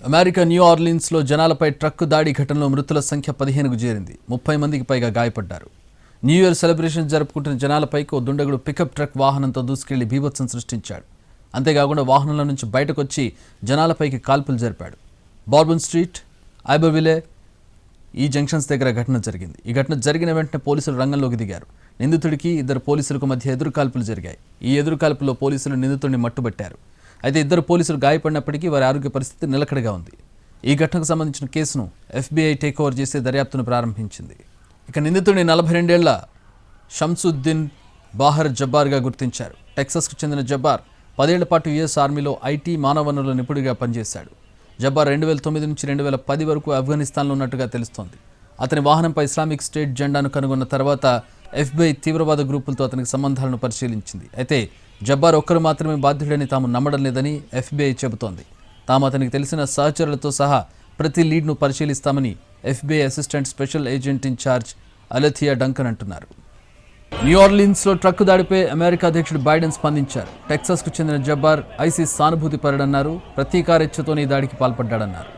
America new ఆర్లిన్స్లో జనాలపై truck దాడి ఘటనలో మృతుల సంఖ్య 15కు చేరింది. 30 మందికి పైగా గాయపడ్డారు. న్యూ ఇయర్ సెలబ్రేషన్ జరుపుకుంటున్న జనాలపైకి ఓ దుండగుడు పికప్ ట్రక్ వాహనంతో దూసుకెళ్లి బీభత్సం సృష్టించాడు. అంతేకాకుండా వాహనంలో నుంచి బయటకు వచ్చి జనాలపైకి కాల్పులు జరిపాడు. బార్బన్ స్ట్రీట్, ఐబర్విలే ఈ జంక్షన్స్ దగ్గర ఘటన జరిగింది. ఈ ఘటన జరిగిన వెంటనే పోలీసులు రంగంలోకి దిగారు. నిందితుడికి ఇద్దరు పోలీసులకు మధ్య ఎదురుకాల్పులు జరిగాయి. ఈ ఎదురుకాల్పులో పోలీసులు నిందితుడిని మట్టుబట్టారు. అయితే ఇద్దరు పోలీసులు గాయపడినప్పటికీ వారి ఆరోగ్య పరిస్థితి నిలకడగా ఉంది. ఈ ఘటనకు సంబంధించిన కేసును FBI టేక్ ఓవర్ చేసి దర్యాప్తును ప్రారంభించింది. ఇక నిందితుడిని 42 ఏళ్ల షంసుద్దీన్ బాహర్ జబ్బార్గా గుర్తించారు. టెక్సాస్కు చెందిన జబ్బార్ 10 ఏళ్ల పాటు US ఆర్మీలో IT మానవ వనరుల నిపుణుడిగా పనిచేశాడు. జబ్బార్ 2009 నుంచి 2010 వరకు ఆఫ్ఘనిస్తాన్లో ఉన్నట్టుగా తెలుస్తోంది. అతని వాహనంపై ఇస్లామిక్ స్టేట్ జెండాను కనుగొన్న తర్వాత FBI తీవ్రవాద గ్రూపులతో అతనికి సంబంధాలను పరిశీలించింది. అయితే జబ్బార్ ఒక్కరు మాత్రమే బాధ్యుడని తాము నమ్మడం లేదని FBI చెబుతోంది. తాము అతనికి తెలిసిన సహచరులతో సహా ప్రతి లీడ్ను పరిశీలిస్తామని FBI assistant special agent in charge Alethea Duncan అంటున్నారు. న్యూ ఆర్లిన్స్లో ట్రక్కు దాడిపై అమెరికా అధ్యక్షుడు బైడెన్ స్పందించారు. టెక్సాస్కు చెందిన జబ్బార్ ISIS సానుభూతి పరుడన్నారు. ప్రతీకారేచ్ఛతోనే ఈ దాడికి పాల్పడ్డాడన్నారు.